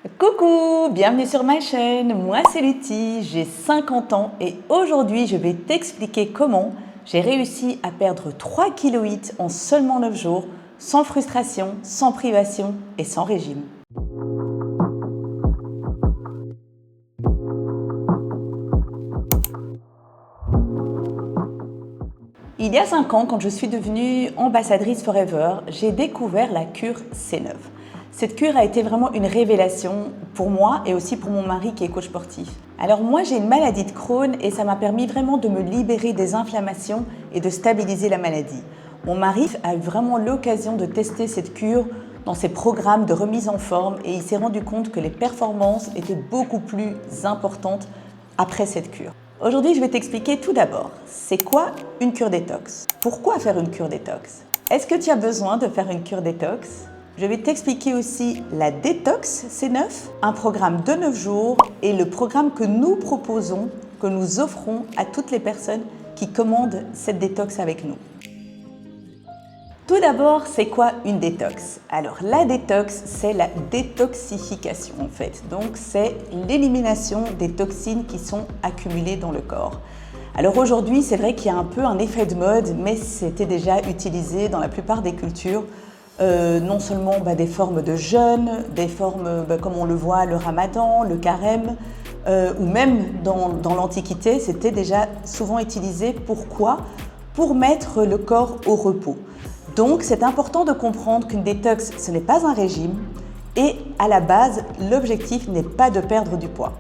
Coucou, bienvenue sur ma chaîne, moi c'est Lutti, j'ai 50 ans et aujourd'hui je vais t'expliquer comment j'ai réussi à perdre 3,8 kg en seulement 9 jours, sans frustration, sans privation et sans régime. Il y a 5 ans, quand je suis devenue ambassadrice Forever, j'ai découvert la cure C9. Cette cure a été vraiment une révélation pour moi et aussi pour mon mari qui est coach sportif. Alors moi j'ai une maladie de Crohn et ça m'a permis vraiment de me libérer des inflammations et de stabiliser la maladie. Mon mari a eu vraiment l'occasion de tester cette cure dans ses programmes de remise en forme et il s'est rendu compte que les performances étaient beaucoup plus importantes après cette cure. Aujourd'hui, je vais t'expliquer tout d'abord, c'est quoi une cure détox? Pourquoi faire une cure détox? Est-ce que tu as besoin de faire une cure détox? Je vais t'expliquer aussi la détox C9, un programme de 9 jours et le programme que nous proposons, que nous offrons à toutes les personnes qui commandent cette détox avec nous. Tout d'abord, c'est quoi une détox? Alors la détox, c'est la détoxification en fait. Donc c'est l'élimination des toxines qui sont accumulées dans le corps. Alors aujourd'hui, c'est vrai qu'il y a un peu un effet de mode, mais c'était déjà utilisé dans la plupart des cultures. Non seulement des formes de jeûne, des formes comme on le voit, le ramadan, le carême, ou même dans l'Antiquité, c'était déjà souvent utilisé. Pourquoi? Pour mettre le corps au repos. Donc c'est important de comprendre qu'une détox, ce n'est pas un régime et à la base, l'objectif n'est pas de perdre du poids.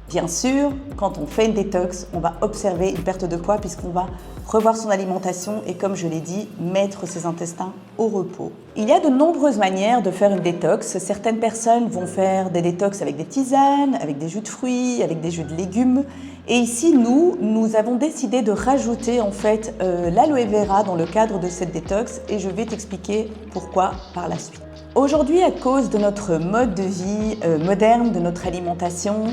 Bien sûr, quand on fait une détox, on va observer une perte de poids puisqu'on va revoir son alimentation et comme je l'ai dit, mettre ses intestins au repos. Il y a de nombreuses manières de faire une détox. Certaines personnes vont faire des détox avec des tisanes, avec des jus de fruits, avec des jus de légumes. Et ici, nous avons décidé de rajouter en fait l'aloe vera dans le cadre de cette détox et je vais t'expliquer pourquoi par la suite. Aujourd'hui, à cause de notre mode de vie moderne, de notre alimentation,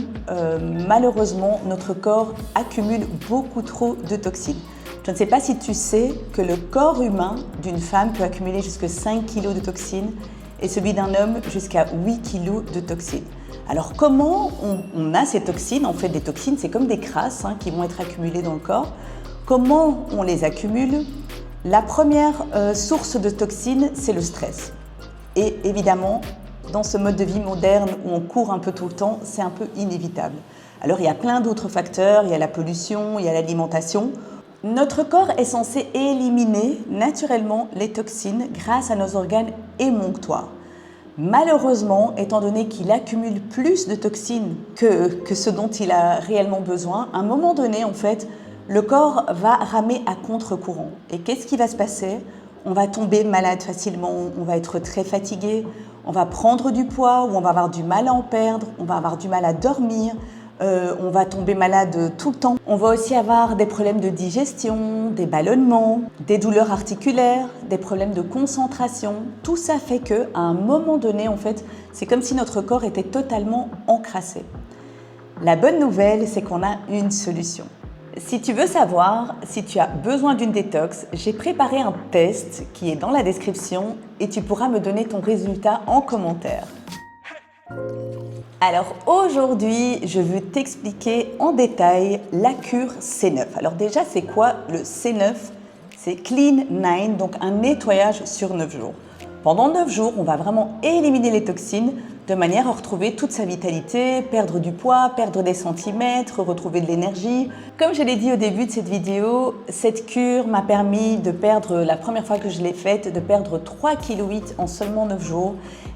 malheureusement, notre corps accumule beaucoup trop de toxines. Je ne sais pas si tu sais que le corps humain d'une femme peut accumuler jusqu'à 5 kg de toxines et celui d'un homme jusqu'à 8 kg de toxines. Alors comment on a ces toxines? En fait, des toxines, c'est comme des crasses qui vont être accumulées dans le corps. Comment on les accumule? La première source de toxines, c'est le stress. Et évidemment, dans ce mode de vie moderne où on court un peu tout le temps, c'est un peu inévitable. Alors il y a plein d'autres facteurs, il y a la pollution, il y a l'alimentation. Notre corps est censé éliminer naturellement les toxines grâce à nos organes émonctoires. Malheureusement, étant donné qu'il accumule plus de toxines que ce dont il a réellement besoin, à un moment donné, en fait, le corps va ramer à contre-courant. Et qu'est-ce qui va se passer? On va tomber malade facilement, on va être très fatigué, on va prendre du poids ou on va avoir du mal à en perdre, on va avoir du mal à dormir, on va tomber malade tout le temps. On va aussi avoir des problèmes de digestion, des ballonnements, des douleurs articulaires, des problèmes de concentration. Tout ça fait qu'à un moment donné, en fait, c'est comme si notre corps était totalement encrassé. La bonne nouvelle, c'est qu'on a une solution. Si tu veux savoir si tu as besoin d'une détox, j'ai préparé un test qui est dans la description et tu pourras me donner ton résultat en commentaire. Alors aujourd'hui, je veux t'expliquer en détail la cure C9. Alors déjà, c'est quoi le C9? C'est Clean 9, donc un nettoyage sur 9 jours. Pendant 9 jours, on va vraiment éliminer les toxines de manière à retrouver toute sa vitalité, perdre du poids, perdre des centimètres, retrouver de l'énergie. Comme je l'ai dit au début de cette vidéo, cette cure m'a permis de perdre, la première fois que je l'ai faite, de perdre 3,8 kg en seulement 9 jours.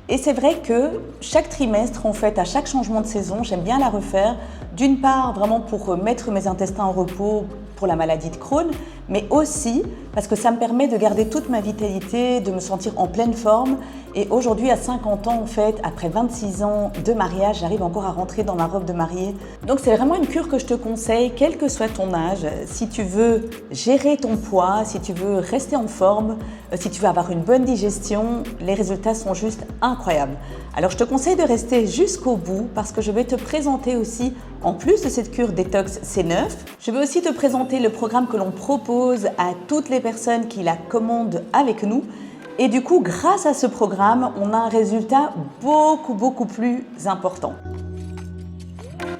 Et c'est vrai que chaque trimestre, en fait, à chaque changement de saison, j'aime bien la refaire. D'une part, vraiment pour mettre mes intestins en repos pour la maladie de Crohn, mais aussi parce que ça me permet de garder toute ma vitalité, de me sentir en pleine forme. Et aujourd'hui, à 50 ans, en fait, après 26 ans de mariage, j'arrive encore à rentrer dans ma robe de mariée. Donc c'est vraiment une cure que je te conseille, quel que soit ton âge. Si tu veux gérer ton poids, si tu veux rester en forme, si tu veux avoir une bonne digestion, les résultats sont juste incroyables. Alors je te conseille de rester jusqu'au bout parce que je vais te présenter aussi, en plus de cette cure détox C9, je vais aussi te présenter le programme que l'on propose à toutes les personnes qui la commandent avec nous. Et du coup, grâce à ce programme, on a un résultat beaucoup plus important.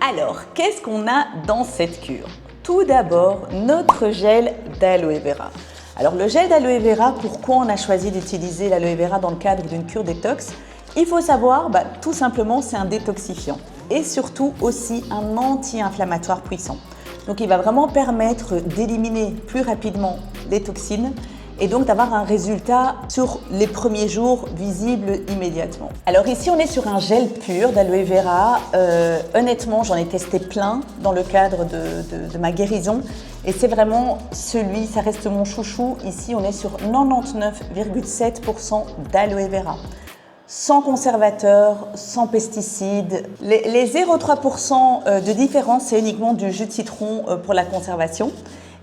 Alors, qu'est-ce qu'on a dans cette cure? Tout d'abord, notre gel d'aloe vera. Alors, le gel d'aloe vera, pourquoi on a choisi d'utiliser l'aloe vera dans le cadre d'une cure détox? Il faut savoir, tout simplement, c'est un détoxifiant et surtout aussi un anti-inflammatoire puissant. Donc, il va vraiment permettre d'éliminer plus rapidement les toxines et donc d'avoir un résultat sur les premiers jours visible immédiatement. Alors ici, on est sur un gel pur d'aloe vera. Honnêtement, j'en ai testé plein dans le cadre de ma guérison et c'est vraiment celui, ça reste mon chouchou. Ici, on est sur 99,7% d'aloe vera. Sans conservateur, sans pesticides. Les 0,3% de différence, c'est uniquement du jus de citron pour la conservation.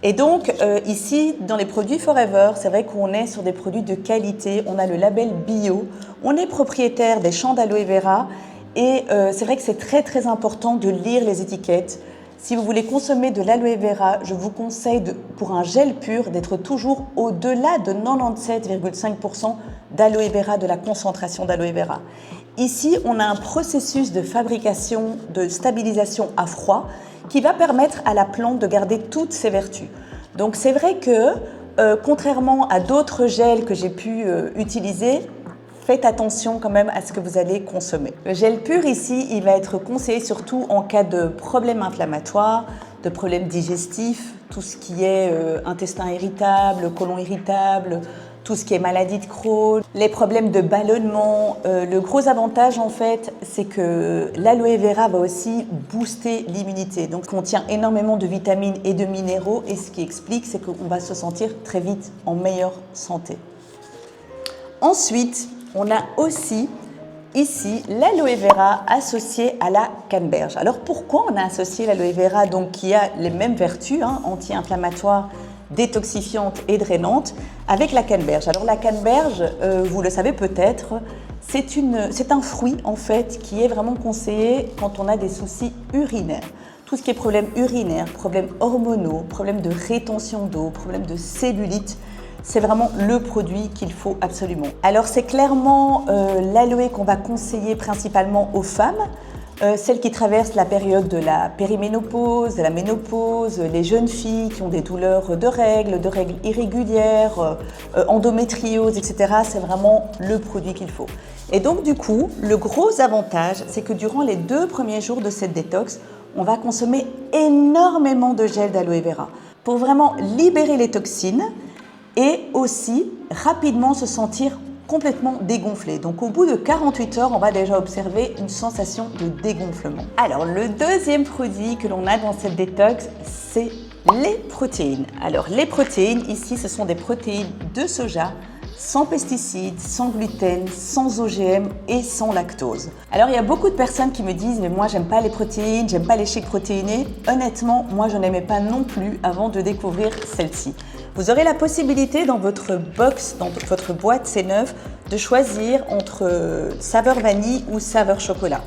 Et donc ici, dans les produits Forever, c'est vrai qu'on est sur des produits de qualité, on a le label bio, on est propriétaire des champs d'aloe vera et c'est vrai que c'est très important de lire les étiquettes. Si vous voulez consommer de l'aloe vera, je vous conseille pour un gel pur d'être toujours au-delà de 97,5% d'aloe vera, de la concentration d'aloe vera. Ici, on a un processus de fabrication, de stabilisation à froid qui va permettre à la plante de garder toutes ses vertus. Donc c'est vrai que, contrairement à d'autres gels que j'ai pu utiliser, faites attention quand même à ce que vous allez consommer. Le gel pur ici, il va être conseillé surtout en cas de problèmes inflammatoires, de problèmes digestifs, tout ce qui est intestin irritable, côlon irritable, tout ce qui est maladie de Crohn, les problèmes de ballonnement. Le gros avantage en fait, c'est que l'aloe vera va aussi booster l'immunité. Donc, il contient énormément de vitamines et de minéraux et ce qui explique, c'est qu'on va se sentir très vite en meilleure santé. Ensuite, on a aussi ici l'aloe vera associé à la canneberge. Alors pourquoi on a associé l'aloe vera donc qui a les mêmes vertus, anti-inflammatoires, détoxifiante et drainante, avec la canneberge. Alors la canneberge, vous le savez peut-être, c'est un fruit en fait qui est vraiment conseillé quand on a des soucis urinaires. Tout ce qui est problème urinaire, problèmes hormonaux, problèmes de rétention d'eau, problèmes de cellulite, c'est vraiment le produit qu'il faut absolument. Alors c'est clairement l'aloe qu'on va conseiller principalement aux femmes, celles qui traversent la période de la périménopause, de la ménopause, les jeunes filles qui ont des douleurs de règles irrégulières, endométriose, etc. C'est vraiment le produit qu'il faut. Et donc du coup, le gros avantage, c'est que durant les 2 premiers jours de cette détox, on va consommer énormément de gel d'aloe vera pour vraiment libérer les toxines et aussi rapidement se sentir complètement dégonflé. Donc au bout de 48 heures, on va déjà observer une sensation de dégonflement. Alors le deuxième produit que l'on a dans cette détox, c'est les protéines. Alors les protéines, ici, ce sont des protéines de soja, sans pesticides, sans gluten, sans OGM et sans lactose. Alors il y a beaucoup de personnes qui me disent « mais moi j'aime pas les protéines, j'aime pas les shakes protéinés ». Honnêtement, moi je n'aimais pas non plus avant de découvrir celle-ci. Vous aurez la possibilité dans votre box, dans votre boîte C9, de choisir entre saveur vanille ou saveur chocolat.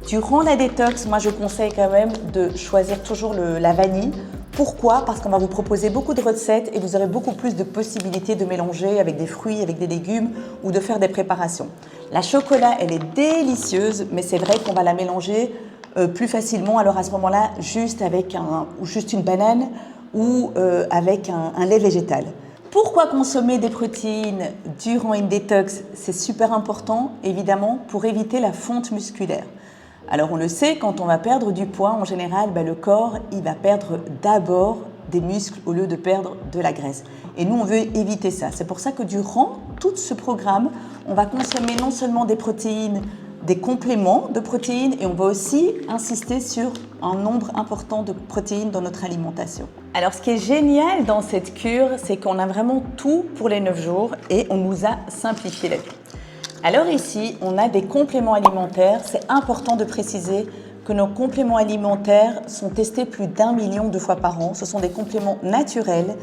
Durant la détox, moi je conseille quand même de choisir toujours la vanille. Pourquoi? Parce qu'on va vous proposer beaucoup de recettes et vous aurez beaucoup plus de possibilités de mélanger avec des fruits, avec des légumes ou de faire des préparations. La chocolat, elle est délicieuse, mais c'est vrai qu'on va la mélanger plus facilement. Alors à ce moment-là, juste avec juste une banane ou avec un lait végétal. Pourquoi consommer des protéines durant une détox? C'est super important, évidemment, pour éviter la fonte musculaire. Alors on le sait, quand on va perdre du poids, en général, le corps il va perdre d'abord des muscles au lieu de perdre de la graisse. Et nous, on veut éviter ça. C'est pour ça que durant tout ce programme, on va consommer non seulement des protéines, des compléments de protéines et on va aussi insister sur un nombre important de protéines dans notre alimentation. Alors ce qui est génial dans cette cure, c'est qu'on a vraiment tout pour les 9 jours et on nous a simplifié la vie. Alors ici, on a des compléments alimentaires. C'est important de préciser que nos compléments alimentaires sont testés plus d'1 million de fois par an. Ce sont des compléments naturels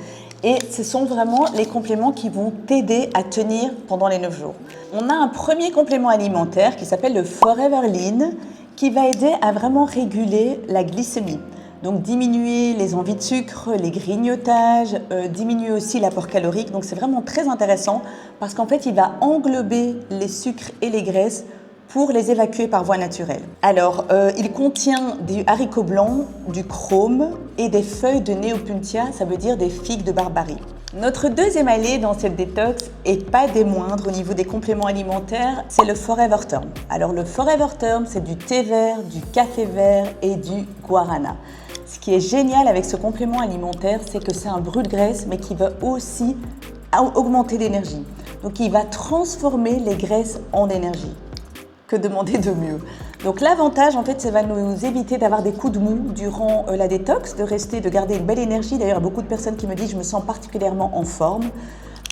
et ce sont vraiment les compléments qui vont t'aider à tenir pendant les 9 jours. On a un premier complément alimentaire qui s'appelle le Forever Lean qui va aider à vraiment réguler la glycémie. Donc diminuer les envies de sucre, les grignotages, diminuer aussi l'apport calorique. Donc c'est vraiment très intéressant parce qu'en fait il va englober les sucres et les graisses pour les évacuer par voie naturelle. Alors, il contient du haricot blanc, du chrome et des feuilles de Neopuntia, ça veut dire des figues de Barbarie. Notre deuxième allié dans cette détox, et pas des moindres au niveau des compléments alimentaires, c'est le Forever Term. Alors le Forever Term, c'est du thé vert, du café vert et du guarana. Ce qui est génial avec ce complément alimentaire, c'est que c'est un brûle-graisse, mais qui va aussi augmenter l'énergie. Donc il va transformer les graisses en énergie. Que demander de mieux? Donc l'avantage, en fait, ça va nous éviter d'avoir des coups de mou durant la détox, de garder une belle énergie. D'ailleurs, il y a beaucoup de personnes qui me disent « je me sens particulièrement en forme ».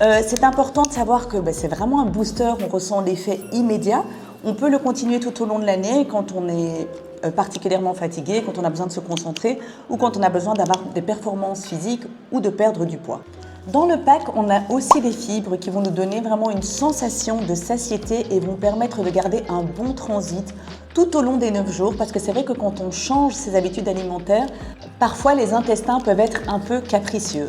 C'est important de savoir que c'est vraiment un booster, on ressent l'effet immédiat. On peut le continuer tout au long de l'année quand on est particulièrement fatigué, quand on a besoin de se concentrer ou quand on a besoin d'avoir des performances physiques ou de perdre du poids. Dans le pack, on a aussi des fibres qui vont nous donner vraiment une sensation de satiété et vont permettre de garder un bon transit tout au long des 9 jours parce que c'est vrai que quand on change ses habitudes alimentaires, parfois les intestins peuvent être un peu capricieux.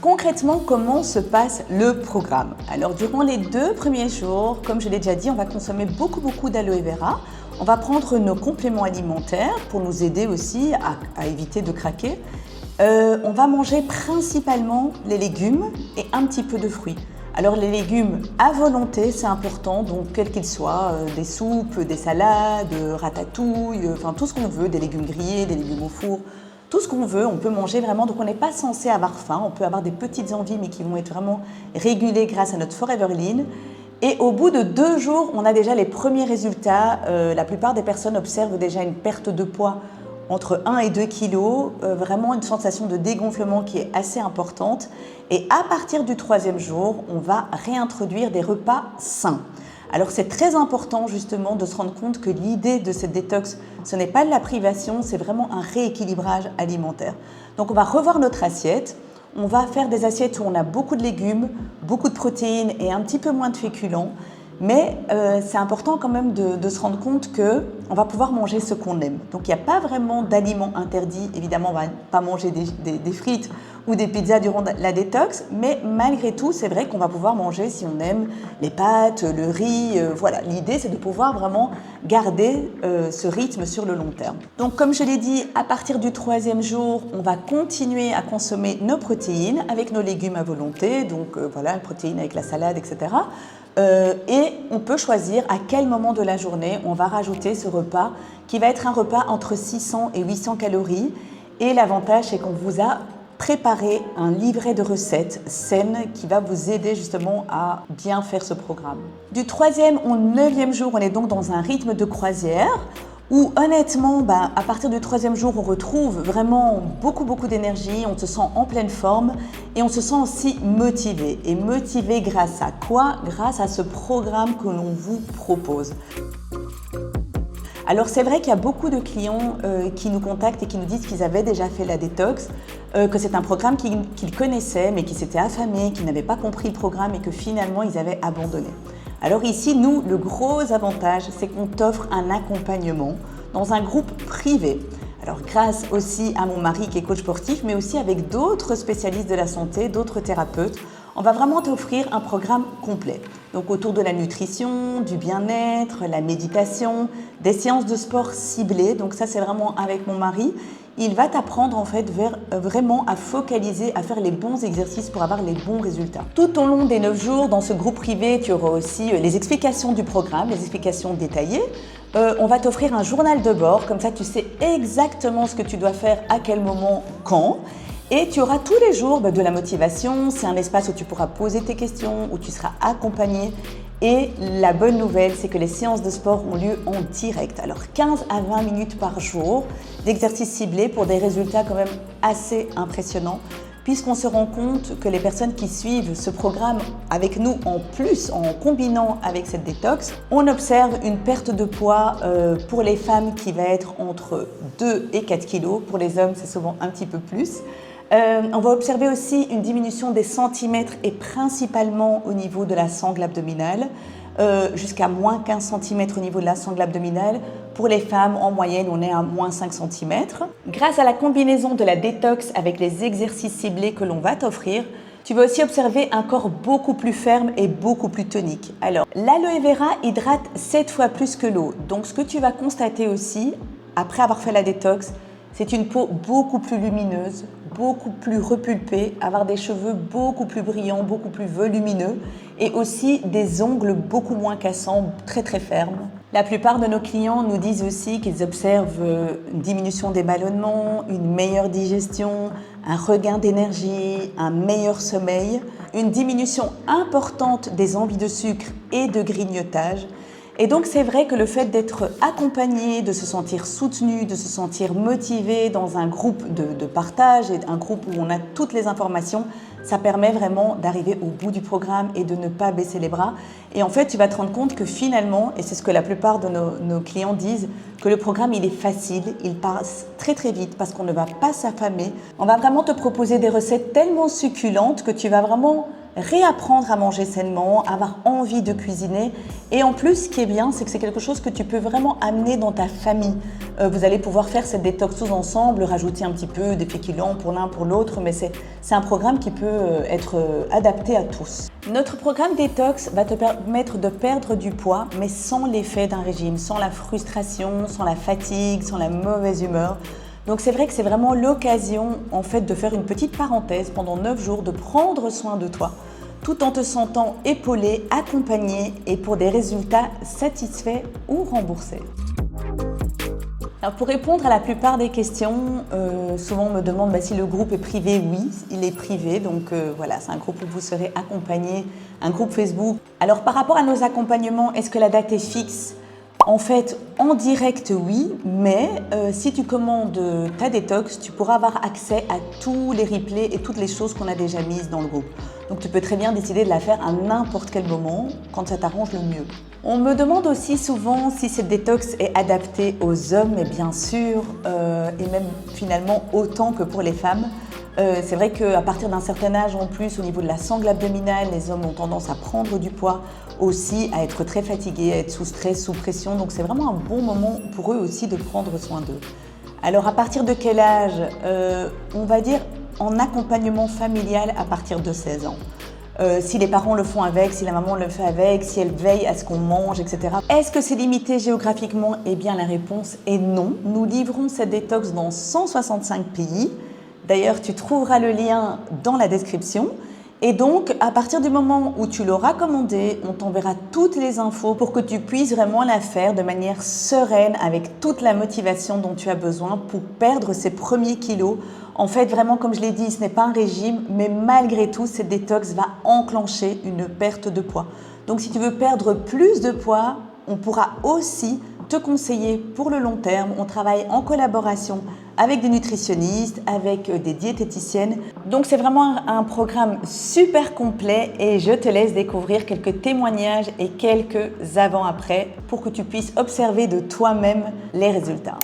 Concrètement, comment se passe le programme? Alors, durant les 2 premiers jours, comme je l'ai déjà dit, on va consommer beaucoup d'aloe vera. On va prendre nos compléments alimentaires pour nous aider aussi à éviter de craquer. On va manger principalement les légumes et un petit peu de fruits. Alors les légumes à volonté, c'est important, donc quels qu'ils soient, des soupes, des salades, ratatouille, enfin tout ce qu'on veut, des légumes grillés, des légumes au four, tout ce qu'on veut, on peut manger vraiment. Donc on n'est pas censé avoir faim, on peut avoir des petites envies mais qui vont être vraiment régulées grâce à notre Forever Lean. Et au bout de 2 jours, on a déjà les premiers résultats. La plupart des personnes observent déjà une perte de poids entre 1 et 2 kilos, vraiment une sensation de dégonflement qui est assez importante. Et à partir du 3e jour, on va réintroduire des repas sains. Alors c'est très important justement de se rendre compte que l'idée de cette détox, ce n'est pas de la privation, c'est vraiment un rééquilibrage alimentaire. Donc on va revoir notre assiette. On va faire des assiettes où on a beaucoup de légumes, beaucoup de protéines et un petit peu moins de féculents. Mais c'est important quand même de se rendre compte qu'on va pouvoir manger ce qu'on aime. Donc il n'y a pas vraiment d'aliments interdits. Évidemment, on ne va pas manger des frites ou des pizzas durant la détox. Mais malgré tout, c'est vrai qu'on va pouvoir manger si on aime les pâtes, le riz. Voilà, l'idée c'est de pouvoir vraiment garder ce rythme sur le long terme. Donc comme je l'ai dit, à partir du 3e jour, on va continuer à consommer nos protéines avec nos légumes à volonté. Donc voilà, les protéines avec la salade, etc. Et on peut choisir à quel moment de la journée on va rajouter ce repas qui va être un repas entre 600 et 800 calories. Et l'avantage, c'est qu'on vous a préparé un livret de recettes saines qui va vous aider justement à bien faire ce programme. Du 3e au 9e jour, on est donc dans un rythme de croisière où honnêtement, à partir du 3e jour, on retrouve vraiment beaucoup d'énergie, on se sent en pleine forme et on se sent aussi motivé. Et motivé grâce à quoi? Grâce à ce programme que l'on vous propose. Alors c'est vrai qu'il y a beaucoup de clients qui nous contactent et qui nous disent qu'ils avaient déjà fait la détox, que c'est un programme qu'ils connaissaient mais qui s'étaient affamés, qui n'avaient pas compris le programme et que finalement ils avaient abandonné. Alors ici, nous, le gros avantage, c'est qu'on t'offre un accompagnement dans un groupe privé. Alors grâce aussi à mon mari qui est coach sportif, mais aussi avec d'autres spécialistes de la santé, d'autres thérapeutes, on va vraiment t'offrir un programme complet. Donc autour de la nutrition, du bien-être, la méditation, des séances de sport ciblées. Donc ça, c'est vraiment avec mon mari. Il va t'apprendre en fait vraiment à focaliser, à faire les bons exercices pour avoir les bons résultats. Tout au long des 9 jours, dans ce groupe privé, tu auras aussi les explications du programme, les explications détaillées. On va t'offrir un journal de bord, comme ça tu sais exactement ce que tu dois faire, à quel moment, quand. Et tu auras tous les jours de la motivation. C'est un espace où tu pourras poser tes questions, où tu seras accompagné. Et la bonne nouvelle, c'est que les séances de sport ont lieu en direct. Alors 15 à 20 minutes par jour d'exercices ciblés pour des résultats quand même assez impressionnants, puisqu'on se rend compte que les personnes qui suivent ce programme avec nous en plus, en combinant avec cette détox, on observe une perte de poids pour les femmes qui va être entre 2 et 4 kilos. Pour les hommes, c'est souvent un petit peu plus. On va observer aussi une diminution des centimètres et principalement au niveau de la sangle abdominale. jusqu'à moins 15 cm au niveau de la sangle abdominale. Pour les femmes, en moyenne, on est à moins 5 cm. Grâce à la combinaison de la détox avec les exercices ciblés que l'on va t'offrir, tu vas aussi observer un corps beaucoup plus ferme et beaucoup plus tonique. Alors, l'aloe vera hydrate 7 fois plus que l'eau. Donc, ce que tu vas constater aussi, après avoir fait la détox, c'est une peau beaucoup plus lumineuse, beaucoup plus repulpée, avoir des cheveux beaucoup plus brillants, beaucoup plus volumineux et aussi des ongles beaucoup moins cassants, très très fermes. La plupart de nos clients nous disent aussi qu'ils observent une diminution des ballonnements, une meilleure digestion, un regain d'énergie, un meilleur sommeil, une diminution importante des envies de sucre et de grignotage. Et donc c'est vrai que le fait d'être accompagné, de se sentir soutenu, de se sentir motivé dans un groupe de partage et un groupe où on a toutes les informations, ça permet vraiment d'arriver au bout du programme et de ne pas baisser les bras. Et en fait, tu vas te rendre compte que finalement, et c'est ce que la plupart de nos clients disent, que le programme il est facile, il passe très très vite parce qu'on ne va pas s'affamer. On va vraiment te proposer des recettes tellement succulentes que tu vas vraiment réapprendre à manger sainement, avoir envie de cuisiner. Et en plus, ce qui est bien, c'est que c'est quelque chose que tu peux vraiment amener dans ta famille. Vous allez pouvoir faire cette détox tous ensemble, rajouter un petit peu des féculents pour l'un pour l'autre, mais c'est un programme qui peut être adapté à tous. Notre programme détox va te permettre de perdre du poids, mais sans l'effet d'un régime, sans la frustration, sans la fatigue, sans la mauvaise humeur. Donc c'est vrai que c'est vraiment l'occasion en fait de faire une petite parenthèse pendant 9 jours, de prendre soin de toi, tout en te sentant épaulé, accompagné et pour des résultats satisfaits ou remboursés. Alors pour répondre à la plupart des questions, souvent on me demande si le groupe est privé. Oui, il est privé, donc voilà, c'est un groupe où vous serez accompagné, un groupe Facebook. Alors par rapport à nos accompagnements, est-ce que la date est fixe ? En fait, en direct, oui, mais si tu commandes ta détox, tu pourras avoir accès à tous les replays et toutes les choses qu'on a déjà mises dans le groupe. Donc tu peux très bien décider de la faire à n'importe quel moment, quand ça t'arrange le mieux. On me demande aussi souvent si cette détox est adaptée aux hommes, et bien sûr, et même finalement autant que pour les femmes. C'est vrai qu'à partir d'un certain âge en plus, au niveau de la sangle abdominale, les hommes ont tendance à prendre du poids, aussi à être très fatigués, à être sous stress, sous pression. Donc c'est vraiment un bon moment pour eux aussi de prendre soin d'eux. Alors à partir de quel âge ? On va dire en accompagnement familial à partir de 16 ans. Si les parents le font avec, si la maman le fait avec, si elle veille à ce qu'on mange, etc. Est-ce que c'est limité géographiquement ? Eh bien la réponse est non. Nous livrons cette détox dans 165 pays. D'ailleurs, tu trouveras le lien dans la description. Et donc, à partir du moment où tu l'auras commandé, on t'enverra toutes les infos pour que tu puisses vraiment la faire de manière sereine, avec toute la motivation dont tu as besoin pour perdre ces premiers kilos. En fait, vraiment, comme je l'ai dit, ce n'est pas un régime, mais malgré tout, cette détox va enclencher une perte de poids. Donc, si tu veux perdre plus de poids, on pourra aussi te conseiller pour le long terme. On travaille en collaboration avec des nutritionnistes, avec des diététiciennes. Donc c'est vraiment un programme super complet et je te laisse découvrir quelques témoignages et quelques avant-après pour que tu puisses observer de toi-même les résultats.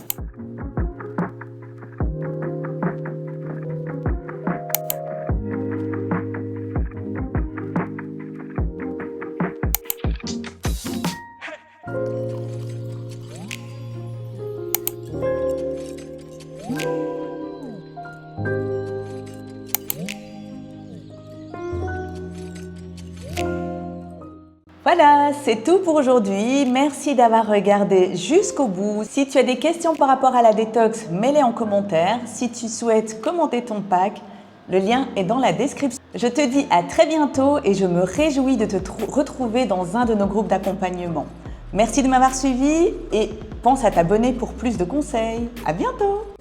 Voilà, c'est tout pour aujourd'hui. Merci d'avoir regardé jusqu'au bout. Si tu as des questions par rapport à la détox, mets-les en commentaire. Si tu souhaites commenter ton pack, le lien est dans la description. Je te dis à très bientôt et je me réjouis de te retrouver dans un de nos groupes d'accompagnement. Merci de m'avoir suivi et pense à t'abonner pour plus de conseils. À bientôt!